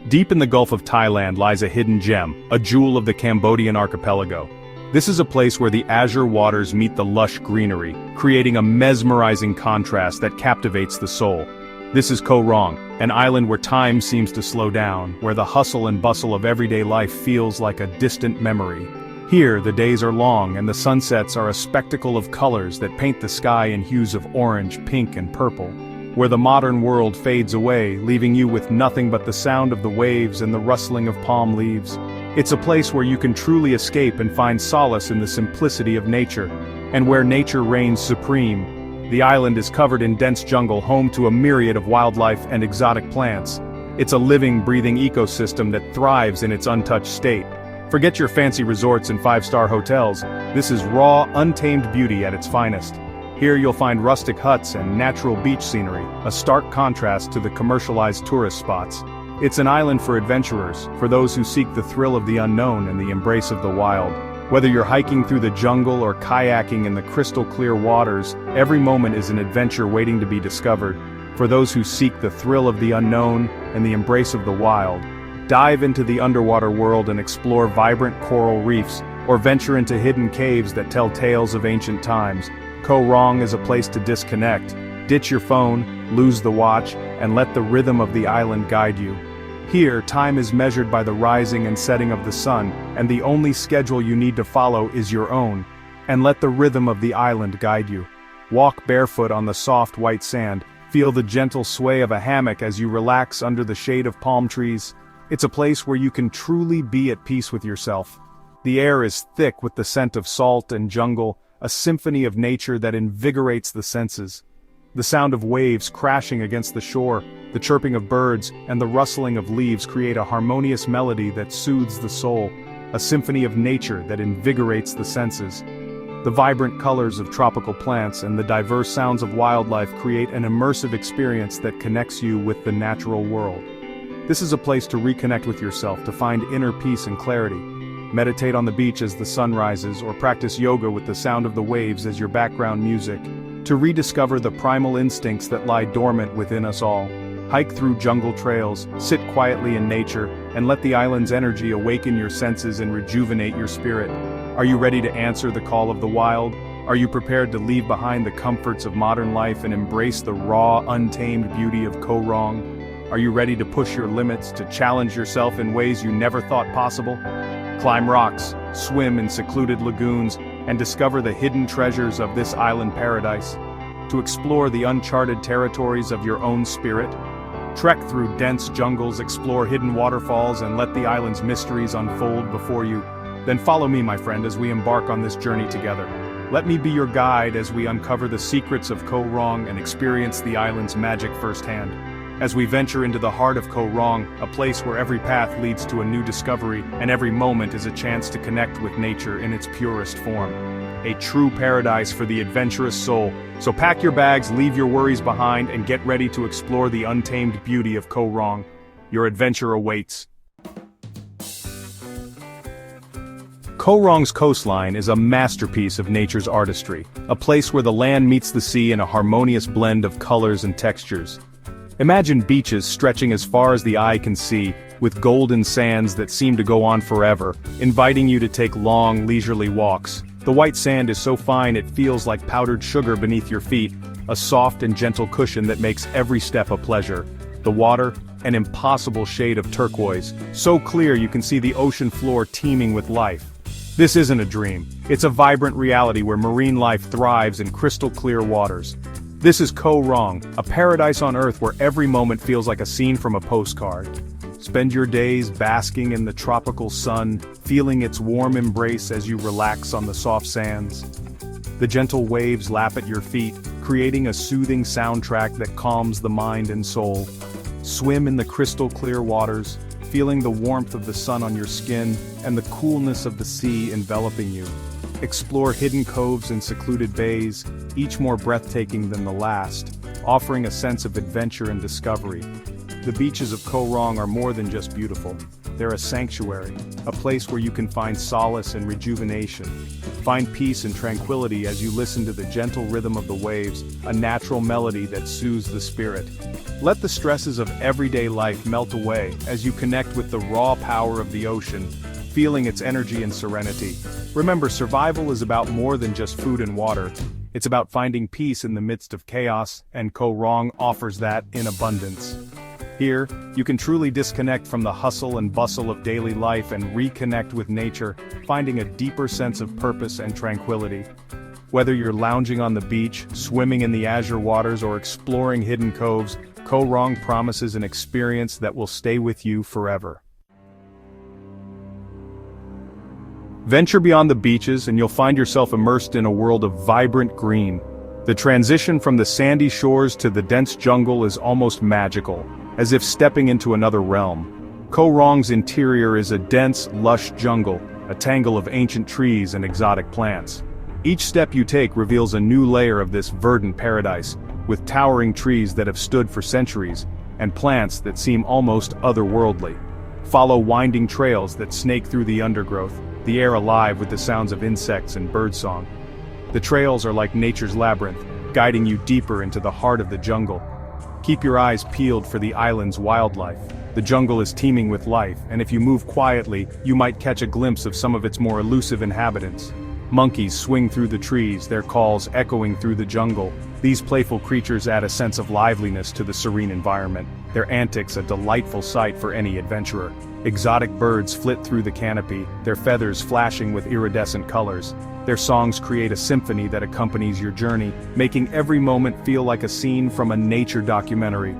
Deep in the Gulf of Thailand lies a hidden gem, a jewel of the Cambodian archipelago. This is a place where the Azure waters meet the lush greenery, creating a mesmerizing contrast that captivates the soul. This is Koh Rong, an island where time seems to slow down, where the hustle and bustle of everyday life feels like a distant memory. Here, the days are long and the sunsets are a spectacle of colors that paint the sky in hues of orange, pink, and purple. Where the modern world fades away, leaving you with nothing but the sound of the waves and the rustling of palm leaves. It's a place where you can truly escape and find solace in the simplicity of nature, and where nature reigns supreme. The island is covered in dense jungle, home to a myriad of wildlife and exotic plants. It's a living, breathing ecosystem that thrives in its untouched state. Forget your fancy resorts and five-star hotels. This is raw, untamed beauty at its finest. Here you'll find rustic huts and natural beach scenery, a stark contrast to the commercialized tourist spots. It's an island for adventurers, for those who seek the thrill of the unknown and the embrace of the wild. Whether you're hiking through the jungle or kayaking in the crystal-clear waters, every moment is an adventure waiting to be discovered. For those who seek the thrill of the unknown and the embrace of the wild, dive into the underwater world and explore vibrant coral reefs, or venture into hidden caves that tell tales of ancient times. Koh Rong is a place to disconnect. Ditch your phone, lose the watch, and let the rhythm of the island guide you. Here, time is measured by the rising and setting of the sun, and the only schedule you need to follow is your own. And let the rhythm of the island guide you. Walk barefoot on the soft white sand, feel the gentle sway of a hammock as you relax under the shade of palm trees. It's a place where you can truly be at peace with yourself. The air is thick with the scent of salt and jungle, a symphony of nature that invigorates the senses. The sound of waves crashing against the shore, the chirping of birds, and the rustling of leaves create a harmonious melody that soothes the soul, a symphony of nature that invigorates the senses. The vibrant colors of tropical plants and the diverse sounds of wildlife create an immersive experience that connects you with the natural world. This is a place to reconnect with yourself, to find inner peace and clarity. Meditate on the beach as the sun rises, or practice yoga with the sound of the waves as your background music, to rediscover the primal instincts that lie dormant within us all. Hike through jungle trails, sit quietly in nature, and let the island's energy awaken your senses and rejuvenate your spirit. Are you ready to answer the call of the wild? Are you prepared to leave behind the comforts of modern life and embrace the raw, untamed beauty of Koh Rong? Are you ready to push your limits, to challenge yourself in ways you never thought possible? Climb rocks, swim in secluded lagoons, and discover the hidden treasures of this island paradise. To explore the uncharted territories of your own spirit. Trek through dense jungles, explore hidden waterfalls, and let the island's mysteries unfold before you. Then follow me, my friend, as we embark on this journey together. Let me be your guide as we uncover the secrets of Koh Rong and experience the island's magic firsthand. As we venture into the heart of Koh Rong, a place where every path leads to a new discovery, and every moment is a chance to connect with nature in its purest form. A true paradise for the adventurous soul. So pack your bags, leave your worries behind, and get ready to explore the untamed beauty of Koh Rong. Your adventure awaits. Koh Rong's coastline is a masterpiece of nature's artistry, a place where the land meets the sea in a harmonious blend of colors and textures. Imagine beaches stretching as far as the eye can see, with golden sands that seem to go on forever, inviting you to take long, leisurely walks. The white sand is so fine it feels like powdered sugar beneath your feet, a soft and gentle cushion that makes every step a pleasure. The water, an impossible shade of turquoise, so clear you can see the ocean floor teeming with life. This isn't a dream, it's a vibrant reality where marine life thrives in crystal-clear waters. This is Koh Rong, a paradise on earth where every moment feels like a scene from a postcard. Spend your days basking in the tropical sun, feeling its warm embrace as you relax on the soft sands. The gentle waves lap at your feet, creating a soothing soundtrack that calms the mind and soul. Swim in the crystal-clear waters, feeling the warmth of the sun on your skin and the coolness of the sea enveloping you. Explore hidden coves and secluded bays, each more breathtaking than the last, offering a sense of adventure and discovery. The beaches of Koh Rong are more than just beautiful. They're a sanctuary, a place where you can find solace and rejuvenation. Find peace and tranquility as you listen to the gentle rhythm of the waves, a natural melody that soothes the spirit. Let the stresses of everyday life melt away as you connect with the raw power of the ocean, feeling its energy and serenity. Remember, survival is about more than just food and water. It's about finding peace in the midst of chaos, and Koh Rong offers that in abundance. Here, you can truly disconnect from the hustle and bustle of daily life and reconnect with nature, finding a deeper sense of purpose and tranquility. Whether you're lounging on the beach, swimming in the Azure waters, or exploring hidden coves, Koh Rong promises an experience that will stay with you forever. Venture beyond the beaches and you'll find yourself immersed in a world of vibrant green. The transition from the sandy shores to the dense jungle is almost magical, as if stepping into another realm. Koh Rong's interior is a dense, lush jungle, a tangle of ancient trees and exotic plants. Each step you take reveals a new layer of this verdant paradise, with towering trees that have stood for centuries, and plants that seem almost otherworldly. Follow winding trails that snake through the undergrowth, the air alive with the sounds of insects and birdsong. The trails are like nature's labyrinth, guiding you deeper into the heart of the jungle. Keep your eyes peeled for the island's wildlife. The jungle is teeming with life, and if you move quietly, you might catch a glimpse of some of its more elusive inhabitants. Monkeys swing through the trees, their calls echoing through the jungle. These playful creatures add a sense of liveliness to the serene environment, their antics a delightful sight for any adventurer. Exotic birds flit through the canopy, their feathers flashing with iridescent colors. Their songs create a symphony that accompanies your journey, making every moment feel like a scene from a nature documentary.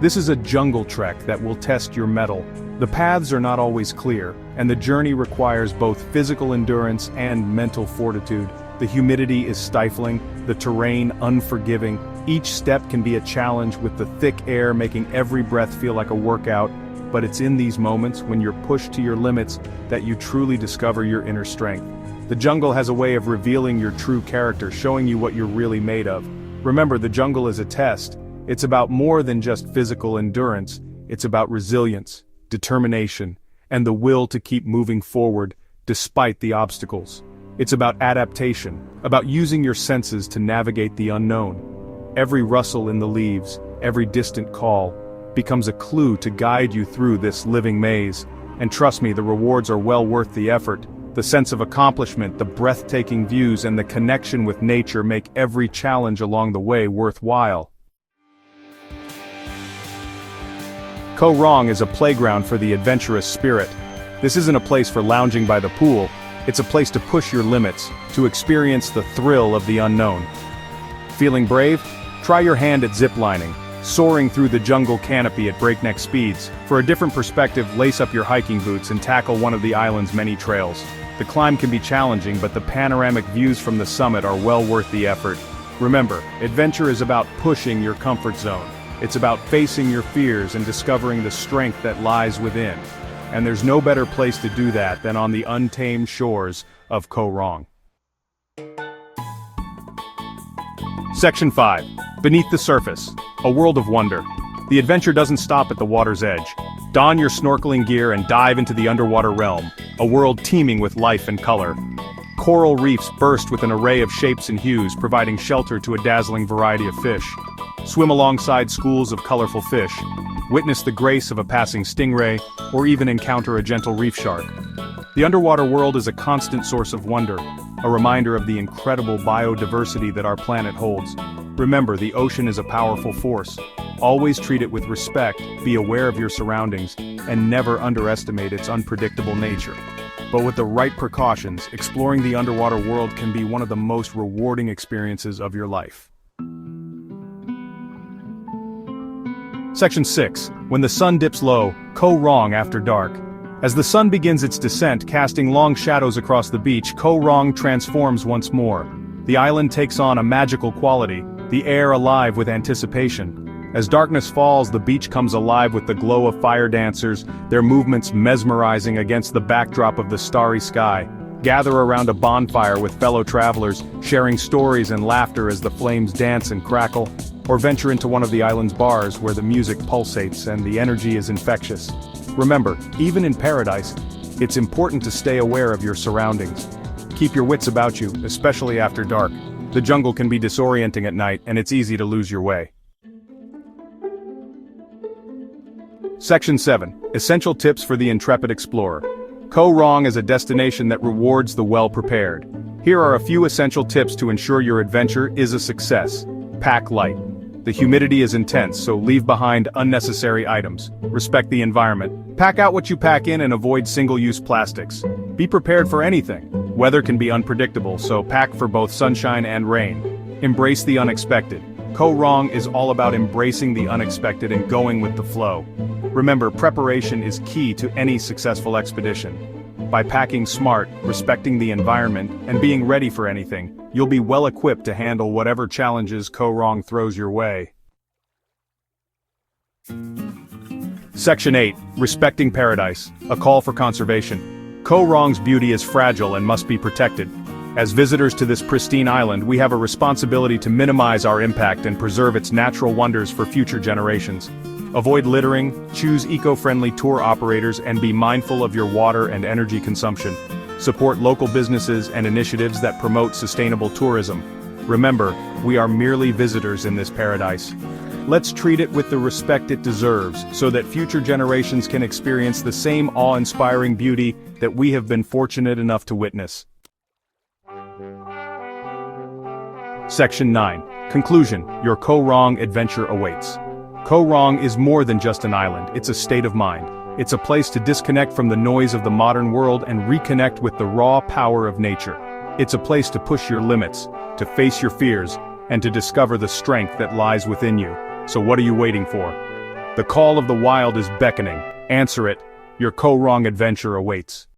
This is a jungle trek that will test your mettle. The paths are not always clear, and the journey requires both physical endurance and mental fortitude. The humidity is stifling, the terrain unforgiving. Each step can be a challenge, with the thick air making every breath feel like a workout. But it's in these moments, when you're pushed to your limits, that you truly discover your inner strength. The jungle has a way of revealing your true character, showing you what you're really made of. Remember, the jungle is a test. It's about more than just physical endurance. It's about resilience, determination, and the will to keep moving forward, despite the obstacles. It's about adaptation, about using your senses to navigate the unknown. Every rustle in the leaves, every distant call, becomes a clue to guide you through this living maze. And trust me, the rewards are well worth the effort. The sense of accomplishment, the breathtaking views, and the connection with nature make every challenge along the way worthwhile. Koh Rong is a playground for the adventurous spirit. This isn't a place for lounging by the pool, it's a place to push your limits, to experience the thrill of the unknown. Feeling brave? Try your hand at ziplining, soaring through the jungle canopy at breakneck speeds. For a different perspective, lace up your hiking boots and tackle one of the island's many trails. The climb can be challenging, but the panoramic views from the summit are well worth the effort. Remember, adventure is about pushing your comfort zone. It's about facing your fears and discovering the strength that lies within. And there's no better place to do that than on the untamed shores of Koh Rong. Section 5. Beneath the surface. A world of wonder. The adventure doesn't stop at the water's edge. Don your snorkeling gear and dive into the underwater realm, a world teeming with life and color. Coral reefs burst with an array of shapes and hues, providing shelter to a dazzling variety of fish. Swim alongside schools of colorful fish. Witness the grace of a passing stingray, or even encounter a gentle reef shark. The underwater world is a constant source of wonder, a reminder of the incredible biodiversity that our planet holds. Remember, the ocean is a powerful force. Always treat it with respect, be aware of your surroundings, and never underestimate its unpredictable nature. But with the right precautions, exploring the underwater world can be one of the most rewarding experiences of your life. Section 6. When the sun dips low, Koh Rong after dark. As the sun begins its descent, casting long shadows across the beach, Koh Rong transforms once more. The island takes on a magical quality, the air alive with anticipation. As darkness falls, the beach comes alive with the glow of fire dancers, their movements mesmerizing against the backdrop of the starry sky. Gather around a bonfire with fellow travelers, sharing stories and laughter as the flames dance and crackle. Or venture into one of the island's bars where the music pulsates and the energy is infectious. Remember, even in paradise, it's important to stay aware of your surroundings. Keep your wits about you, especially after dark. The jungle can be disorienting at night, and it's easy to lose your way. Section 7. Essential tips for the Intrepid Explorer. Koh Rong is a destination that rewards the well-prepared. Here are a few essential tips to ensure your adventure is a success. Pack light. The humidity is intense, so leave behind unnecessary items. Respect the environment. Pack out what you pack in and avoid single-use plastics. Be prepared for anything. Weather can be unpredictable, so pack for both sunshine and rain. Embrace the unexpected. Koh Rong is all about embracing the unexpected and going with the flow. Remember, preparation is key to any successful expedition. By packing smart, respecting the environment, and being ready for anything, you'll be well equipped to handle whatever challenges Koh Rong throws your way. Section 8. Respecting Paradise. A call for conservation. Koh Rong's beauty is fragile and must be protected. As visitors to this pristine island, we have a responsibility to minimize our impact and preserve its natural wonders for future generations. Avoid littering, choose eco-friendly tour operators, and be mindful of your water and energy consumption. Support local businesses and initiatives that promote sustainable tourism. Remember, we are merely visitors in this paradise. Let's treat it with the respect it deserves, so that future generations can experience the same awe-inspiring beauty that we have been fortunate enough to witness. Section 9. Conclusion. Your Koh Rong adventure awaits. Koh Rong is more than just an island, it's a state of mind. It's a place to disconnect from the noise of the modern world and reconnect with the raw power of nature. It's a place to push your limits, to face your fears, and to discover the strength that lies within you. So what are you waiting for? The call of the wild is beckoning. Answer it. Your Koh Rong adventure awaits.